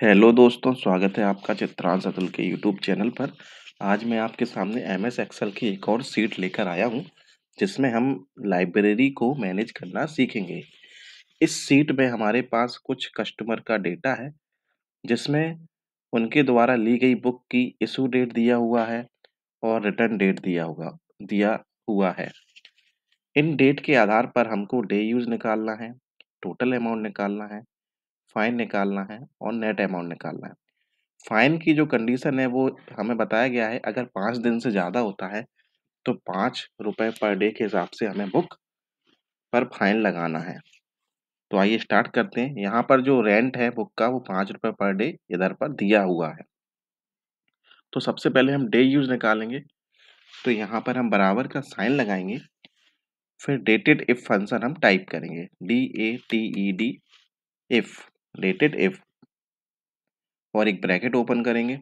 Hello दोस्तों, स्वागत है आपका चित्रांश अतुल के यूट्यूब चैनल पर। आज मैं आपके सामने एमएस एक्सेल की एक और सीट लेकर आया हूं, जिसमें हम लाइब्रेरी को मैनेज करना सीखेंगे। इस सीट में हमारे पास कुछ कस्टमर का डेटा है, जिसमें उनके द्वारा ली गई बुक की इशू डेट दिया हुआ है और रिटर्न डेट दिया हुआ है। इन डेट के आधार पर हमको डे यूज़ निकालना है, टोटल अमाउंट निकालना है, फाइन निकालना है और नेट अमाउंट निकालना है। फाइन की जो कंडीशन है वो हमें बताया गया है, अगर 5 दिन से ज़्यादा होता है तो ₹5 पर डे के हिसाब से हमें बुक पर फाइन लगाना है। तो आइए स्टार्ट करते हैं। यहाँ पर जो रेंट है बुक का वो ₹5 पर डे इधर पर दिया हुआ है। तो सबसे पहले हम डे यूज़ निकालेंगे। तो यहाँ पर हम बराबर का साइन लगाएंगे, फिर डेटेड इफ फंक्शन हम टाइप करेंगे, DATED इफ, डेटेड इफ, और एक ब्रैकेट ओपन करेंगे।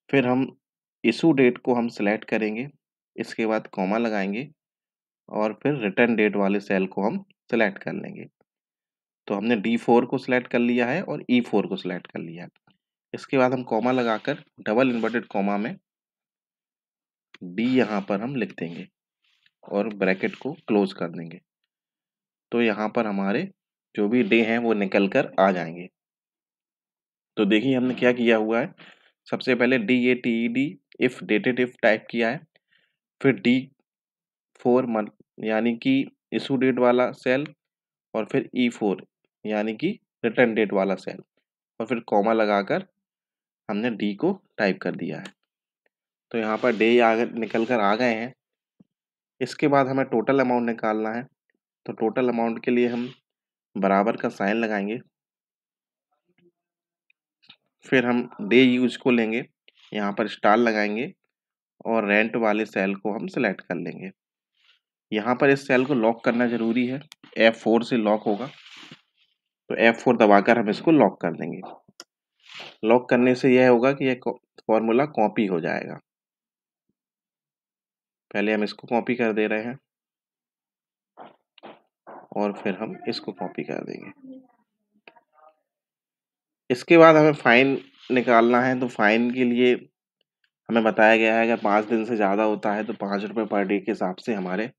फिर हम इशू डेट को हम सिलेक्ट करेंगे, इसके बाद कॉमा लगाएंगे और फिर रिटर्न डेट वाले सेल को हम सिलेक्ट कर लेंगे। तो हमने D4 को सिलेक्ट कर लिया है और E4 को सिलेक्ट कर लिया है। इसके बाद हम कॉमा लगाकर डबल इन्वर्टेड कॉमा में D यहाँ पर हम लिख देंगे और ब्रैकेट को क्लोज कर देंगे। तो यहाँ पर हमारे जो भी डे हैं वो निकल कर आ जाएंगे। तो देखिए हमने क्या किया हुआ है। सबसे पहले DATED if dated if type किया है, फिर D4 मंथ यानी कि इशू डेट वाला सेल, और फिर E4 यानी कि रिटर्न डेट वाला सेल, और फिर कॉमा लगाकर हमने डी को टाइप कर दिया है। तो यहाँ पर डे निकल कर आ गए हैं। इसके बाद हमें टोटल अमाउंट निकालना है। तो टोटल अमाउंट के लिए हम बराबर का साइन लगाएंगे, फिर हम डे यूज को लेंगे, यहाँ पर स्टार लगाएंगे और रेंट वाले सेल को हम सिलेक्ट कर लेंगे। यहाँ पर इस सेल को लॉक करना जरूरी है, F4 से लॉक होगा। तो F4 दबाकर हम इसको लॉक कर देंगे। लॉक करने से यह होगा कि यह फॉर्मूला कॉपी हो जाएगा। पहले हम इसको कॉपी कर दे रहे हैं और फिर हम इसको कॉपी कर देंगे। इसके बाद हमें फाइन निकालना है। तो फाइन के लिए हमें बताया गया है, अगर 5 दिन से ज़्यादा होता है तो ₹5 पर डे के हिसाब से हमारे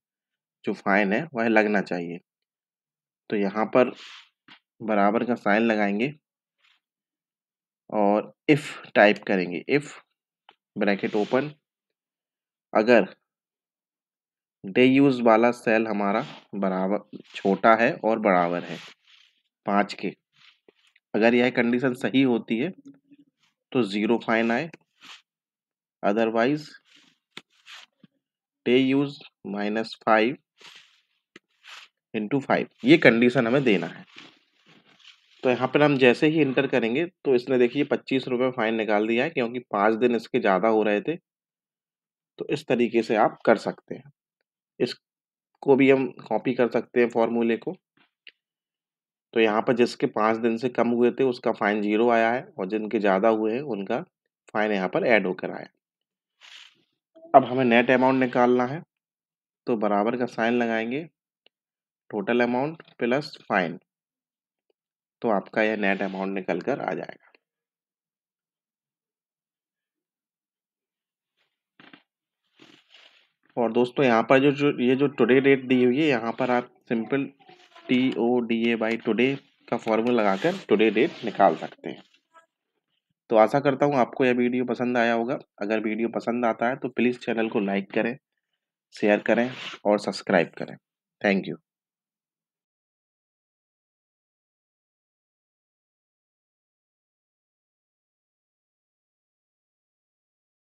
जो फाइन है वह लगना चाहिए। तो यहाँ पर बराबर का साइन लगाएंगे और इफ टाइप करेंगे, इफ ब्रैकेट ओपन, अगर डे यूज वाला सेल हमारा बराबर छोटा है और बराबर है 5 के, अगर यह कंडीशन सही होती है तो 0 फाइन आए, अदरवाइज डे यूज -5 × 5, ये कंडीशन हमें देना है। तो यहाँ पर हम जैसे ही इंटर करेंगे तो इसने देखिए ₹25 फाइन निकाल दिया है, क्योंकि 5 दिन इसके ज़्यादा हो रहे थे। तो इस तरीके से आप कर सकते हैं। इसको भी हम कॉपी कर सकते हैं फॉर्मूले को। तो यहाँ पर जिसके 5 दिन से कम हुए थे उसका फाइन 0 आया है, और जिनके ज़्यादा हुए हैं उनका फाइन यहाँ पर ऐड होकर आया। अब हमें नेट अमाउंट निकालना है। तो बराबर का साइन लगाएंगे, टोटल अमाउंट प्लस फाइन, तो आपका यह नेट अमाउंट निकल कर आ जाएगा। और दोस्तों यहाँ पर जो टुडे डेट दी हुई है, यहाँ पर आप सिंपल TODA बाई टुडे का फॉर्मूला लगाकर टुडे डेट निकाल सकते हैं। तो आशा करता हूँ आपको यह वीडियो पसंद आया होगा। अगर वीडियो पसंद आता है तो प्लीज़ चैनल को लाइक करें, शेयर करें और सब्सक्राइब करें। Thank you.